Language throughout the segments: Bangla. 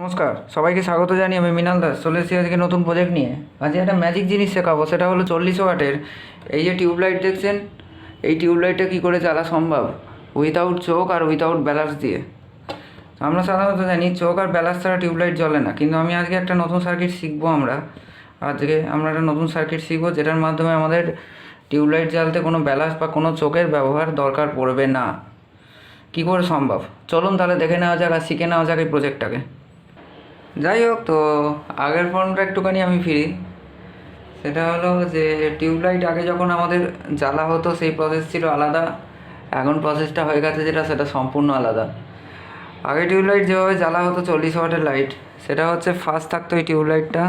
নমস্কার, সবাইকে স্বাগত জানিয়ে আমি মৃণাল দাস চলে এসেছি আজকে নতুন প্রজেক্ট নিয়ে। আজকে একটা ম্যাজিক জিনিস শেখাবো, সেটা হলো 40 ওয়াটের এই যে টিউবলাইট দেখছেন, এই টিউবলাইটটা কী করে জ্বালা সম্ভব উইথাউট চোখ আর উইথাউট ব্যালান্স দিয়ে। আমরা সাধারণত জানি চোখ আর ব্যালান্স ছাড়া টিউবলাইট জ্বলে না, কিন্তু আমি আজকে একটা নতুন সার্কিট শিখবো। আজকে আমরা একটা নতুন সার্কিট শিখবো যেটার মাধ্যমে আমাদের টিউবলাইট জ্বালতে কোনো ব্যালান্স বা কোনো চোখের ব্যবহার দরকার পড়বে না। কী করে সম্ভব চলুন তাহলে দেখে নেওয়া যাক আর শিখে নেওয়া যাক এই প্রজেক্টটাকে। যাই হোক, তো আগের ফর্মটা একটুখানি আমি ফিরি। সেটা হলো যে টিউবলাইট আগে যখন আমাদের জ্বালা হতো সেই প্রসেস ছিল আলাদা, এখন প্রসেসটা হয়ে গেছে সেটা সম্পূর্ণ আলাদা। আগে টিউবলাইট যেভাবে জ্বালা হতো 40 ওয়াটের লাইট, সেটা হচ্ছে ফার্স্ট থাকতো এই টিউবলাইটটা,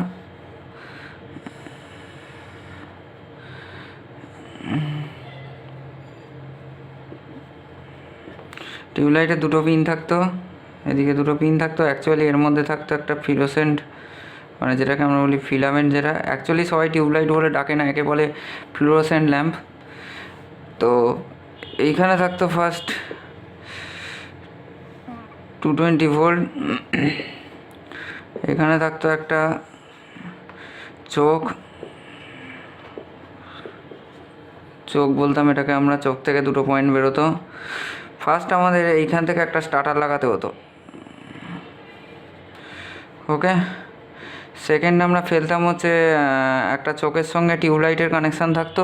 টিউবলাইটে দুটো পিন থাকতো, এদিকে দুটো পিন থাকতো। অ্যাকচুয়ালি এর মধ্যে থাকতো একটা ফ্লুরোসেন্ট, মানে যেটাকে আমরা বলি ফিলামেন্ট, যেটা অ্যাকচুয়ালি সবাই টিউবলাইট বলে ডাকে না, একে বলে ফ্লুরোসেন্ট ল্যাম্প। তো এইখানে থাকতো ফার্স্ট 220 ভোল্ট, এখানে থাকতো একটা চোখ বলতাম এটাকে আমরা, চোখ থেকে দুটো পয়েন্ট বেরোতো। ফার্স্ট আমাদের এইখান থেকে একটা স্টার্টার লাগাতে হতো, ওকে। সেকেন্ড আমরা ফেলতাম হচ্ছে একটা চোখের সঙ্গে টিউবলাইটের কানেকশান থাকতো,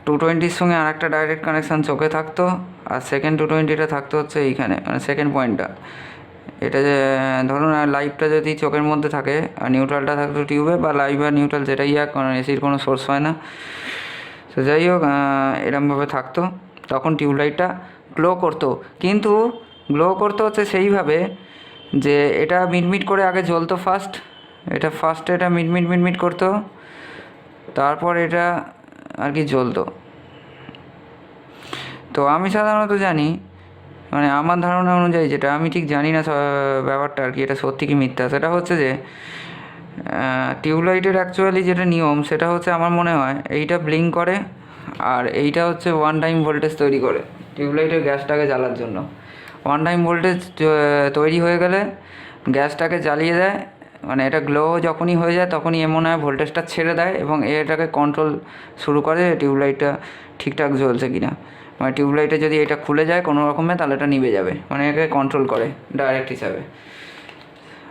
220-র সঙ্গে আর একটা ডাইরেক্ট কানেকশান চোখে থাকতো, আর সেকেন্ড 220টা থাকতো হচ্ছে এইখানে, মানে সেকেন্ড পয়েন্টটা। এটা যে ধরুন লাইভটা যদি চোখের মধ্যে থাকে আর নিউট্রালটা থাকতো টিউবে, বা লাইভ আর নিউট্রাল যেটাই হোক, কারণ এসির কোনো সোর্স হয় না। তো যাই হোক, এরমভাবে থাকতো। তখন টিউবলাইটটা গ্লো করতো, কিন্তু গ্লো করতো হচ্ছে সেইভাবে যে এটা মিটমিট করে আগে জ্বলতো ফার্স্টে এটা মিটমিট করতো, তারপর এটা আর কি জ্বলতো। তো আমি সাধারণত জানি, মানে আমার ধারণা অনুযায়ী, যেটা আমি ঠিক জানি না ব্যাপারটা আর কি, এটা সত্যি কি মিথ্যা, সেটা হচ্ছে যে টিউবলাইটের অ্যাকচুয়ালি যেটা নিয়ম, সেটা হচ্ছে আমার মনে হয় এইটা ব্লিঙ্ক করে, আর এইটা হচ্ছে ওয়ান টাইম ভোল্টেজ তৈরি করে টিউবলাইটের গ্যাসটাকে জ্বালার জন্য। ওয়ান টাইম ভোল্টেজ তৈরি হয়ে গেলে গ্যাসটাকে জ্বালিয়ে দেয়, মানে এটা গ্লো যখনই হয়ে যায় তখনই এমন হয় ভোল্টেজটা ছেড়ে দেয় এবং এটাকে কন্ট্রোল শুরু করে টিউবলাইটটা ঠিকঠাক জ্বলছে কি না। মানে টিউবলাইটে যদি এটা খুলে যায় কোনো রকমে, তাহলে এটা নিভে যাবে, মানে একে কন্ট্রোল করে ডাইরেক্ট হিসাবে,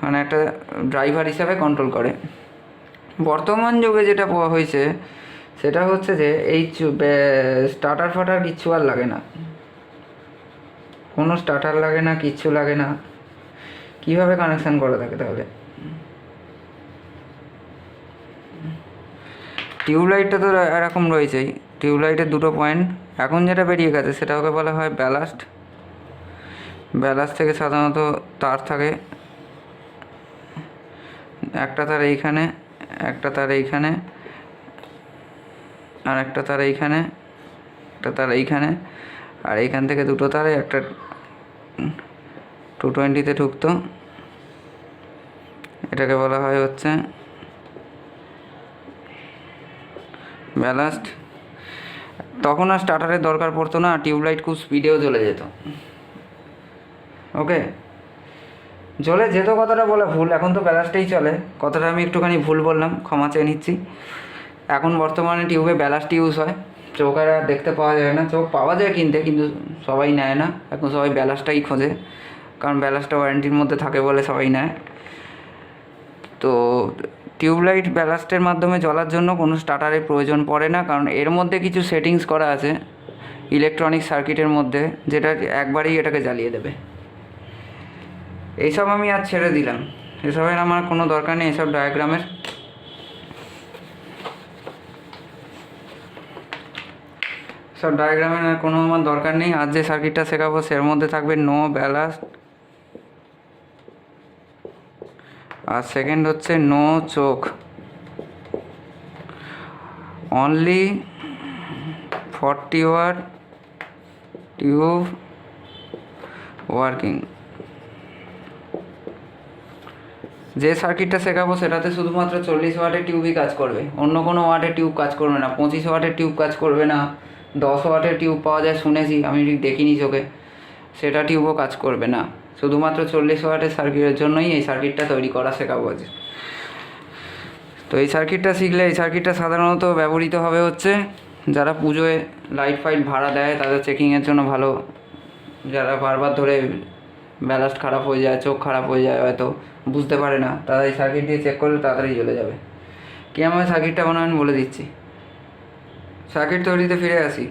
মানে একটা ড্রাইভার হিসাবে কন্ট্রোল করে। বর্তমান যুগে যেটা হয়েছে সেটা হচ্ছে যে এই স্টার্টার ফাটার কিচ্ছু আর লাগে না, কোনো স্টার্টার লাগে না, কিচ্ছু লাগে না। কীভাবে কানেকশান করা থাকে তাহলে? টিউবলাইটটা তো এরকম রয়েছেই, টিউবলাইটের দুটো পয়েন্ট। এখন যেটা বেরিয়ে গেছে সেটা ওকে বলা হয় ব্যালাস্ট। ব্যালাস্ট থেকে সাধারণত তার থাকে, একটা তার এইখানে, একটা তার এইখানে, আর একটা তার এইখানে, একটা তার এইখানে, আর এইখান থেকে দুটো তারে একটা 220-তে ঢুকতো। এটাকে বলা হয় হচ্ছে ব্যালাস্ট। তখন আর স্টার্টারের দরকার পড়তো না, টিউবলাইট খুব স্পিডেও জ্বলে যেত, ওকে। জ্বলে যেত কথাটা বলা ভুল, এখন তো ব্যালাস্টেই চলে, কথাটা আমি একটুখানি ভুল বললাম, ক্ষমা চেয়ে নিচ্ছি। এখন বর্তমানে টিউবে ব্যালাস্ট ইউজ হয়, চোখ আর দেখতে পাওয়া যায় না। চোখ পাওয়া যায় কিনতে, কিন্তু সবাই নেয় না, এখন সবাই ব্যালাস্টটাই খোঁজে, কারণ ব্যালাস্টটা ওয়ারেন্টির মধ্যে থাকে বলে সবাই নেয়। তো টিউবলাইট ব্যালাস্টের মাধ্যমে জ্বলার জন্য কোনো স্টার্টারের প্রয়োজন পড়ে না, কারণ এর মধ্যে কিছু সেটিংস করা আছে ইলেকট্রনিক সার্কিটের মধ্যে, যেটা একবারেই এটাকে জ্বালিয়ে দেবে। এইসব আমি আজ ছেড়ে দিলাম, এসবের আমার কোনো দরকার নেই, এসব ডায়াগ্রামের। সব ডায়াগ্রামের কোনো আমার দরকার নেই। আজ যে সার্কিটটা শেখাবো সের মধ্যে থাকবে নো ব্যালাস্ট, আর সেকেন্ড হচ্ছে নো চোখ, অনলি 40 ওয়াট টিউব ওয়ার্কিং। যে সার্কিটটা শেখাবো সেটাতে শুধুমাত্র 40 ওয়াটের টিউবই কাজ করবে, অন্য কোনো ওয়াটের টিউব কাজ করবে না, 25 ওয়াটের টিউব কাজ করবে না। 10 ওয়াটের টিউব পাওয়া যায় শুনেছি, আমি ঠিক দেখিনি চোখে, সেটা টিউবও কাজ করবে না। শুধুমাত্র 40 ওয়াটের সার্কিটের জন্যই এই সার্কিটটা তৈরি করা শেখাবো আজ। তো এই সার্কিটটা শিখলে, এই সার্কিটটা সাধারণত ব্যবহৃত হবে হচ্ছে যারা পুজোয় লাইট ফাইট ভাড়া দেয় তাদের চেকিংয়ের জন্য ভালো, যারা বারবার ধরে ব্যালাস্ট খারাপ হয়ে যায়, চোখ খারাপ হয়ে যায়, হয়তো বুঝতে পারে না, তারা এই সার্কিট দিয়ে চেক করলে তাড়াতাড়ি জ্বলে যাবে। কীভাবে সার্কিটটা বানাবেন বলে দিচ্ছি। সার্কিট তৈরিতে ফিরে আসি।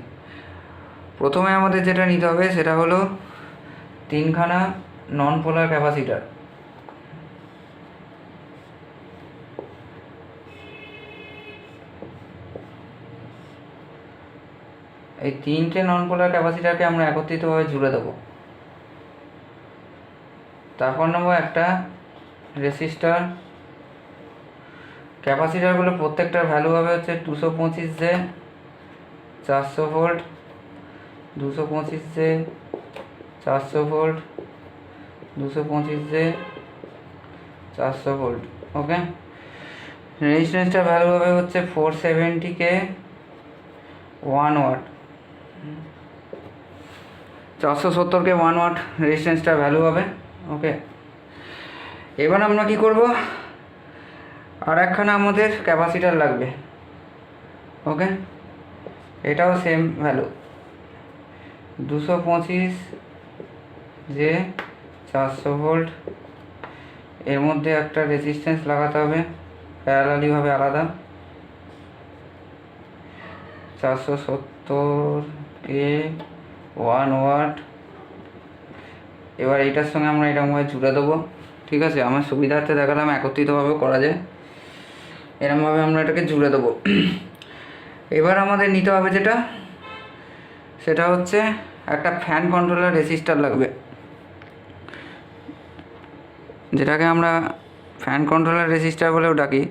প্রথমে আমাদের যেটা নিতে হবে সেটা হলো 3খানা নন পোলার ক্যাপাসিটার। এই 3টে নন পোলার ক্যাপাসিটারকে আমরা একত্রিতভাবে জুড়ে দেবো। তারপর নেব একটা রেসিস্টার। ক্যাপাসিটারগুলো প্রত্যেকটার ভ্যালু হবে হচ্ছে 225J 400 volt, 225J 400 volt, 225J 400 volt. Okay, রেজিস্ট্যান্সটার ভ্যালু হবে হচ্ছে 470K 1 watt, 470K 1 watt রেজিস্ট্যান্সটার value হবে। ওকে, এবার আমরা কি করব, আর একখানা আমাদের ক্যাপাসিটার লাগবে। ওকে, এটাও সেম ভ্যালু 225J 400 ভোল্ট। এর মধ্যে একটা রেজিস্ট্যান্স লাগাতে হবে প্যারালালিভাবে আলাদা, 470K 1 ওয়াট। এবার এইটার সঙ্গে আমরা এরকমভাবে জুড়ে দেবো। ঠিক আছে, আমার সুবিধার্থে দেখালাম একত্রিতভাবে করা যায়, এরকমভাবে আমরা এটাকে জুড়ে দেবো। এবার আমাদের নিতে হবে যেটা, সেটা হচ্ছে একটা ফ্যান কন্ট্রোলার রেজিস্টার লাগবে, যেটাকে আমরা ফ্যান কন্ট্রোলার রেজিস্টার বলেও ডাকি।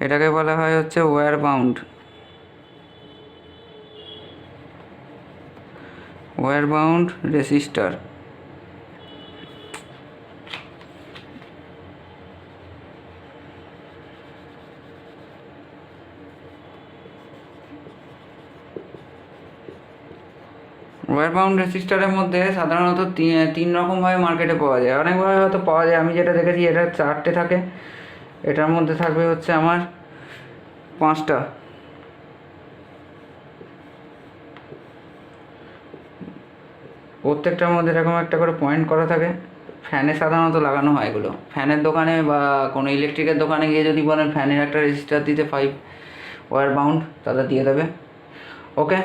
এটাকে বলা হয় হচ্ছে wire bound resistor. Wire bound রেজিস্টারের মধ্যে সাধারণত 3 রকমভাবে মার্কেটে পাওয়া যায়, অনেকভাবে হয়তো পাওয়া যায়। আমি যেটা দেখেছি এটা 4টে থাকে, এটার মধ্যে থাকবে হচ্ছে আমার 5টা। প্রত্যেকটার মধ্যে এরকম একটা করে পয়েন্ট করা থাকে। ফ্যানে সাধারণত লাগানো হয় এগুলো। ফ্যানের দোকানে বা কোনো ইলেকট্রিকের দোকানে গিয়ে যদি বলেন ফ্যানের একটা রেজিস্টার দিতে 5 ওয়্যার বাউন্ড, তারা দিয়ে দেবে। ওকে,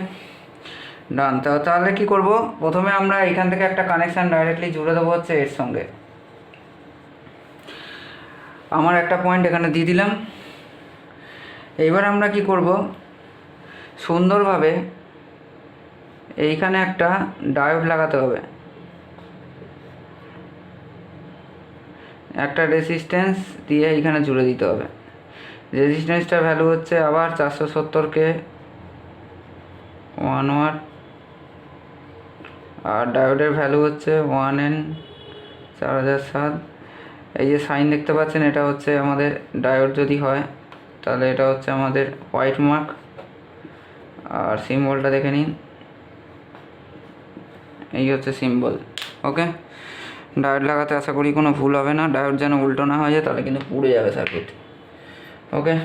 ডান। তাহলে কি করব, প্রথমে আমরা এখান থেকে একটা কানেকশান ডাইরেক্টলি জুড়ে দেবো হচ্ছে এর সঙ্গে। আমার একটা পয়েন্ট এখানে দিয়ে দিলাম। এইবার আমরা কি করব, সুন্দরভাবে এইখানে একটা ডায়োড লাগাতে হবে, একটা রেজিস্ট্যান্স দিয়ে এইখানে জুড়ে দিতে হবে। রেজিস্ট্যান্সটার ভ্যালু হচ্ছে আবার 470K 1 ওয়াট, আর ডায়োডের ভ্যালু হচ্ছে 1N 4007। এই যে সাইন দেখতে পাচ্ছেন, এটা হচ্ছে আমাদের ডায়োড যদি হয় তাহলে এটা হচ্ছে আমাদের হোয়াইট মার্ক। আর সিম্বলটা দেখে নিন, এই হচ্ছে সিম্বল। ওকে, ডায়োড লাগাতে আশা করি কোনো ভুল হবে না। ডায়োড যেন উল্টো না হয়ে যায়, তাহলে কিন্তু পুড়ে যাবে সার্কিট। ওকে,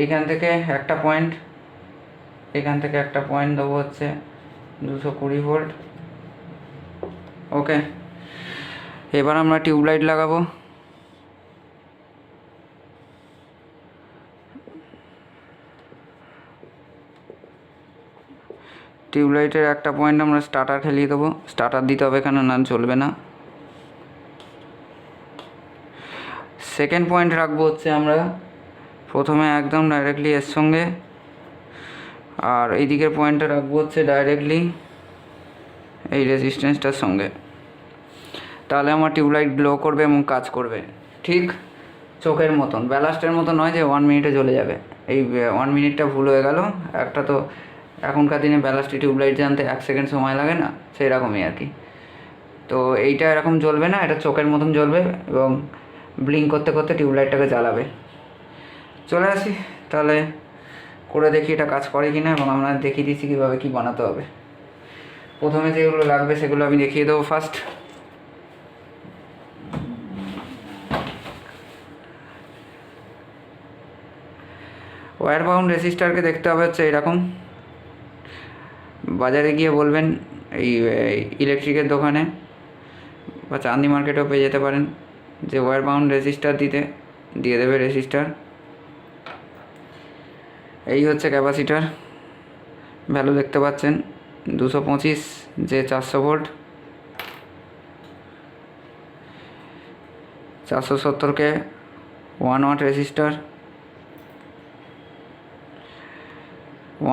এইখান থেকে একটা পয়েন্ট, এখান থেকে একটা পয়েন্ট দেবো হচ্ছে 220 ভোল্ট। ওকে, এবার আমরা টিউবলাইট লাগাবো। টিউবলাইটের একটা পয়েন্ট আমরা স্টার্টার খেলিয়ে দেবো। স্টার্টার দিতে হবে এখানে, না চলবে না। সেকেন্ড পয়েন্ট রাখবো হচ্ছে আমরা প্রথমে একদম ডাইরেক্টলি এর সঙ্গে, আর এই দিকের পয়েন্টটা রাখবো হচ্ছে ডাইরেক্টলি এই রেজিস্ট্যান্সটার সঙ্গে। তাহলে আমার টিউবলাইট গ্লো করবে এবং কাজ করবে ঠিক চোখের মতন, ব্যালাস্টের মতো নয় যে 1 মিনিটে জ্বলে যাবে। এই 1 মিনিটটা ভুল হয়ে গেল। একটা তো এখনকার দিনে ব্যালাস্টে টিউবলাইট জানতে 1 সেকেন্ড সময় লাগে না, সেই রকমই আর কি। তো এইটা এরকম জ্বলবে না, এটা চোখের মতন জ্বলবে এবং ব্লিঙ্ক করতে করতে টিউবলাইটটাকে জ্বালাবে। চলে আসি তাহলে, করে দেখি এটা কাজ করে কি না, এবং আমরা দেখিয়ে দিচ্ছি কীভাবে কী বানাতে হবে। প্রথমে যেগুলো লাগবে সেগুলো আমি দেখিয়ে দেবো। ফার্স্ট ওয়্যার বাউন্ড রেজিস্টারকে দেখতে হবে হচ্ছে এরকম। বাজারে গিয়ে বলবেন এই ইলেকট্রিকের দোকানে বা চাঁদনি মার্কেটেও পেয়ে যেতে পারেন যে ওয়্যার বাউন্ড রেজিস্টার দিয়ে দেবে রেজিস্টার। এই হচ্ছে ক্যাপাসিটার, ভ্যালু দেখতে পাচ্ছেন 225 যে 400 volt, 470 1 watt register,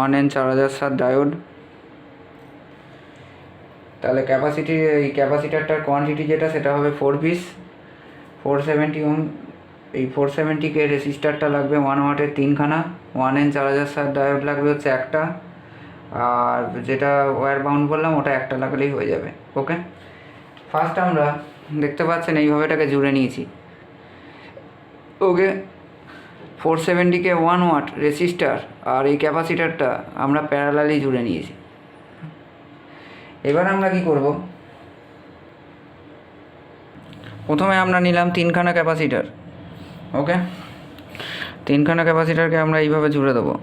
1N 4007 diode. তাহলে এই ক্যাপাসিটারটার কোয়ান্টিটি যেটা সেটা হবে 4 পিস, 470 ওম। এই 470K রেজিস্টারটা লাগবে 1 ওয়াটের 3খানা, 1N 4007 ডায়োড লাগবে হচ্ছে একটা, আর যেটা ওয়্যার বাউন্ড বললাম ওটা একটা লাগলেই হয়ে যাবে। ওকে, ফার্স্ট আমরা দেখতে পাচ্ছেন এইভাবে এটাকে জুড়ে নিয়েছি। ওকে, 470K 1 ওয়াট রেজিস্টার আর এই ক্যাপাসিটারটা আমরা প্যারালালি জুড়ে নিয়েছি। এবার আমরা কি করব, প্রথমে আমরা নিলাম 3খানা ক্যাপাসিটার। ওকে, 3খানা ক্যাপাসিটারকে আমরা এইভাবে জুড়ে দেবো।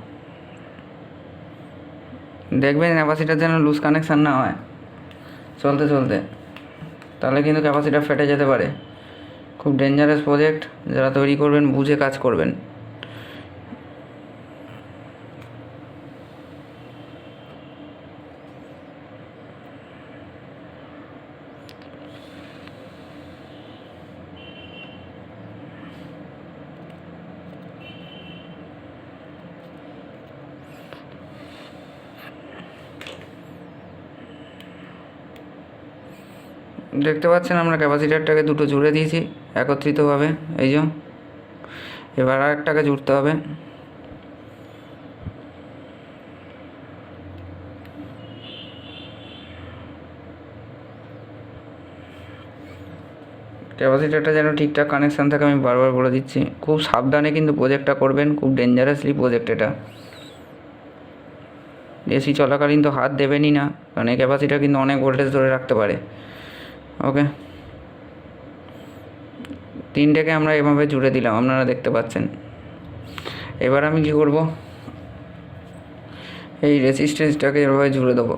দেখবেন ক্যাপাসিটার যেন লুজ কানেকশান না হয় চলতে চলতে, তাহলে কিন্তু ক্যাপাসিটার ফেটে যেতে পারে। খুব ডেঞ্জারাস প্রজেক্ট, যারা তৈরি করবেন বুঝে কাজ করবেন। দেখতে পাচ্ছেন আমরা ক্যাপাসিটারটাকে দুটো জুড়ে দিয়েছি একত্রিতভাবে, এই যে। এবার আর একটাকে জুড়তে হবে। ক্যাপাসিটারটা যেন ঠিকঠাক কানেকশান থাকে আমি বারবার বলে দিচ্ছি। খুব সাবধানে কিন্তু প্রজেক্টটা করবেন, খুব ডেঞ্জারাসলি প্রজেক্ট এটা। এসি চলাকালীন তো হাত দেবেনই না, কারণ এই ক্যাপাসিটার কিন্তু অনেক ভোল্টেজ ধরে রাখতে পারে। ওকে, 3টেকে আমরা এভাবে জুড়ে দিলাম, আপনারা দেখতে পাচ্ছেন। এবার আমি কি করব, এই রেজিস্ট্যান্সটাকে এভাবে জুড়ে দেবো।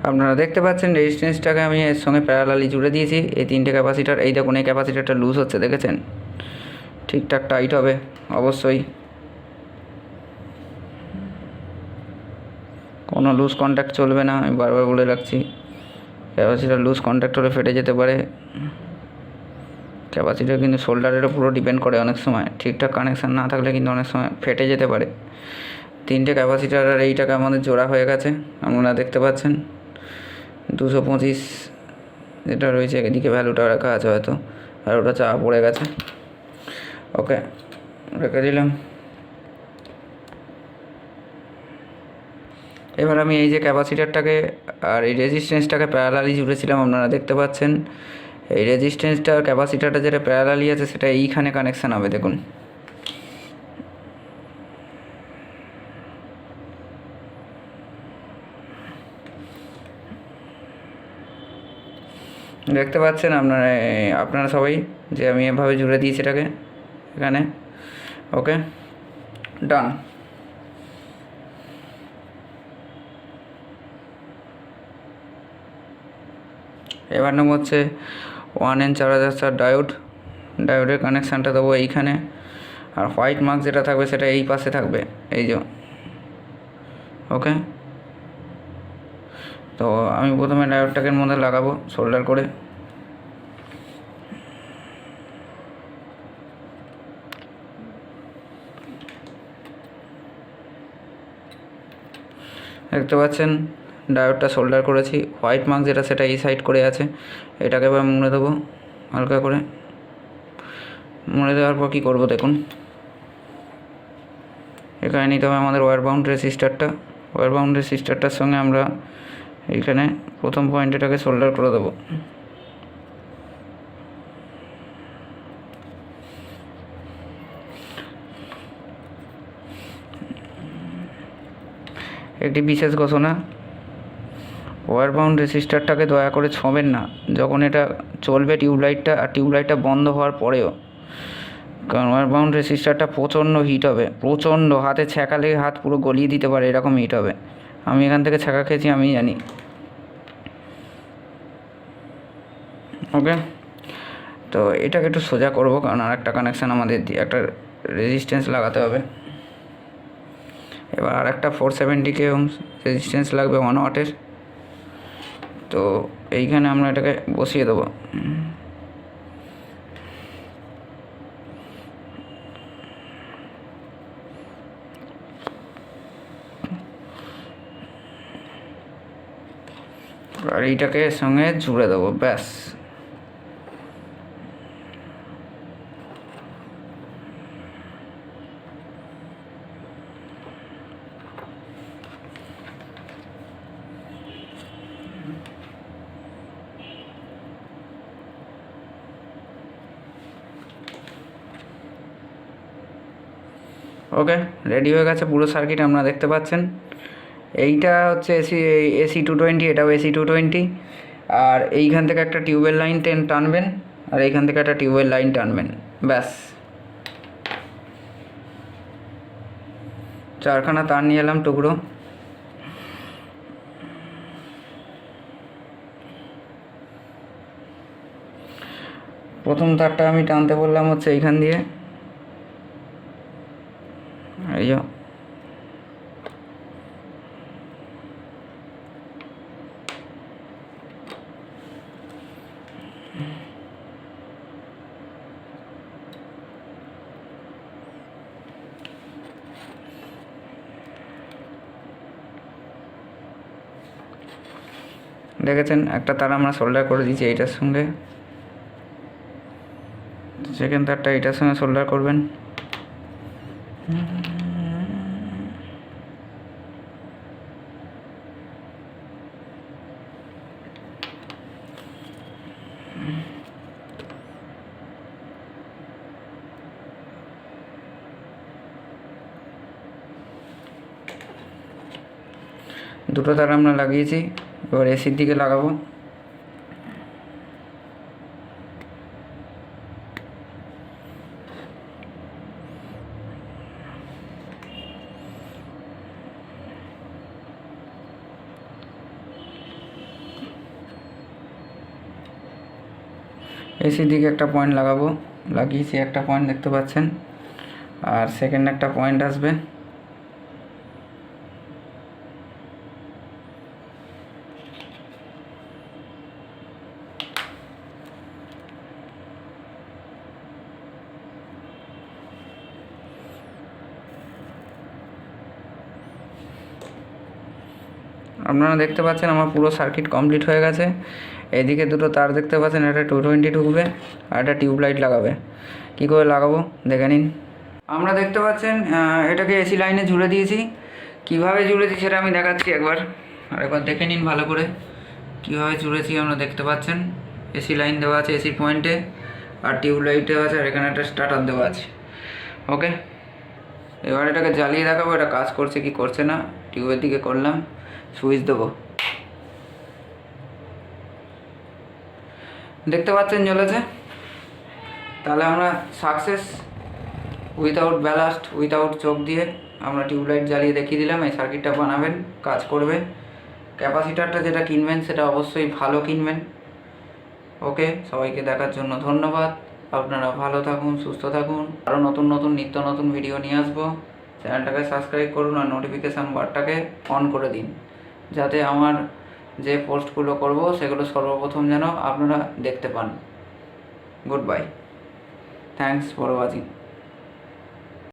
আপনারা দেখতে পাচ্ছেন রেজিস্ট্যান্সটাকে আমি এর সঙ্গে প্যারালালি জুড়ে দিয়েছি। এই 3টে ক্যাপাসিটার, এই দেখুন এই ক্যাপাসিটারটা লুজ হচ্ছে, দেখেছেন? ঠিকঠাক টাইট হবে অবশ্যই, কোনো লুজ কন্ট্যাক্ট চলবে না, আমি বারবার বলে রাখছি। ক্যাপাসিটার লুজ কন্ট্যাক্ট হলে ফেটে যেতে পারে। ক্যাপাসিটার কিন্তু শোল্ডারেরও পুরো ডিপেন্ড করে, অনেক সময় ঠিকঠাক কানেকশান না থাকলে কিন্তু অনেক সময় ফেটে যেতে পারে। 3টে ক্যাপাসিটার আর এইটাকে আমাদের জোড়া হয়ে গেছে, আপনারা দেখতে পাচ্ছেন। 225 যেটা রয়েছে এদিকে ভ্যালুটা রাখা আছে হয়তো, আর ওটা চাপা পড়ে গেছে। ওকে, রেখে দিলাম। এবার আমি এই যে ক্যাপাসিটারটাকে আর এই রেজিস্ট্যান্সটাকে প্যারালালি জুড়েছিলাম, আপনারা দেখতে পাচ্ছেন। এই রেজিস্ট্যান্সটা আর ক্যাপাসিটারটা যেটা প্যারালালি আছে সেটা এইখানে কানেকশান হবে, দেখুন। দেখতে পাচ্ছেন আপনারা সবাই যে আমি এভাবে জুড়ে দিয়েছি এটাকে এখানে। ওকে, ডান। এবার নাম হচ্ছে 1N 4007 ডায়োডের কানেকশানটা দেবো এইখানে, আর হোয়াইট মার্ক যেটা থাকবে সেটা এই পাশে থাকবে, এই যে। ওকে, তো আমি প্রথমে ডায়োডটাকে মধ্যে লাগাবো সোল্ডার করে। দেখতে পাচ্ছেন ডায়োডটা সোল্ডার করেছি, হোয়াইট মার্ক যেটা সেটা এই সাইড করে আছে। এটাকে এবার মুড়ে দেবো হালকা করে। মুড়ে দেওয়ার পর কী করবো দেখুন, এখানে নিতে হবে আমাদের ওয়্যার বাউন্ড রেজিস্টারটা। ওয়্যার বাউন্ড রেজিস্টারটার সঙ্গে আমরা এইখানে প্রথম পয়েন্ট এটাকে সোল্ডার করে দেবো। একটি বিশেষ ঘোষণা, ওয়্যার বাউন্ড রেজিস্টারটাকে দয়া করে ছোঁবেন না যখন এটা চলবে টিউবলাইটটা, আর টিউবলাইটটা বন্ধ হওয়ার পরেও, কারণ ওয়্যার বাউন্ড রেজিস্টারটা প্রচণ্ড হিট হবে, প্রচণ্ড, হাতে ছ্যাঁকা লেগে হাত পুরো গলিয়ে দিতে পারে, এরকম হিট হবে। আমি এখান থেকে ছ্যাঁকা খেয়েছি, আমি জানি। ওকে, তো এটাকে একটু সোজা করবো, কারণ আর একটা কানেকশান আমাদের একটা রেজিস্ট্যান্স লাগাতে হবে। এবার আর একটা 470 ওহমস রেজিস্ট্যান্স লাগবে 1 ওয়াটের। তো এইখানে আমরা এটাকে বসিয়ে দেবো। আর এইটাকে এর সঙ্গে জুড়ে দেবো, ব্যাস। ওকে, রেডি হয়ে গেছে পুরো সার্কিট, আপনারা দেখতে পাচ্ছেন। এইটা হচ্ছে এসি 220, এটাও এসি 220। আর এইখান থেকে একটা টিউবের লাইন টানবেন, আর এইখান থেকে একটা টিউবের লাইন টানবেন, ব্যাস। 4খানা তার নিয়ে এলাম টুকরো। প্রথম তারটা আমি টানতে বললাম হচ্ছে এইখান দিয়ে, এই যো, দেখেছেন একটা তার আমরা সোল্ডার করে দিয়েছি এইটার সঙ্গে। সেকেন্ড তারটা এইটার সঙ্গে সোল্ডার করবেন। দুটো তার আমরা লাগিয়েছি, এবার এসির দিকে লাগাবো। এসির দিকে একটা পয়েন্ট লাগাবো, লাগিয়েছি একটা পয়েন্ট দেখতে পাচ্ছেন, আর সেকেন্ড একটা পয়েন্ট আসবে। আপনারা দেখতে পাচ্ছেন আমার পুরো সার্কিট কমপ্লিট হয়ে গেছে। এদিকে দুটো তার দেখতে পাচ্ছেন, একটা 220 ঢুকবে আর একটা টিউবলাইট লাগাবে। কী করে লাগাবো দেখে নিন। আমরা দেখতে পাচ্ছেন এটাকে এসি লাইনে জুড়ে দিয়েছি। কিভাবে জুড়েছি সেটা আমি দেখাচ্ছি একবার, আর একবার দেখে নিন ভালো করে কীভাবে জুড়েছি। আমরা দেখতে পাচ্ছেন এসি লাইন দেওয়া আছে এসি পয়েন্টে, আর টিউবলাইট দেওয়া আছে, আর এখানে একটা স্টার্টার দেওয়া আছে। ওকে, এবার এটাকে জ্বালিয়ে দেখাবো এটা কাজ করছে কি করছে না। টিউবের দিকে করলাম, সুইচ দেবো, দেখতে পাচ্ছেন জ্বলেছে। তাহলে আমরা সাকসেস। উইথাউট ব্যালাস্ট, উইথাউট চোখ দিয়ে আমরা টিউবলাইট জ্বালিয়ে দেখিয়ে দিলাম। এই সার্কিটটা বানাবেন, কাজ করবে। ক্যাপাসিটারটা যেটা কিনবেন সেটা অবশ্যই ভালো কিনবেন। ওকে, সবাইকে দেখার জন্য ধন্যবাদ। আপনারা ভালো থাকুন, সুস্থ থাকুন। আরও নতুন নতুন নিত্য নতুন ভিডিও নিয়ে আসবো। চ্যানেলটাকে সাবস্ক্রাইব করুন আর নোটিফিকেশান বারটাকে অন করে দিন, যাতে আমার যে পোস্টগুলো করব সেগুলো সর্বপ্রথম যেন আপনারা দেখতে পান। Good bye, thanks for watching.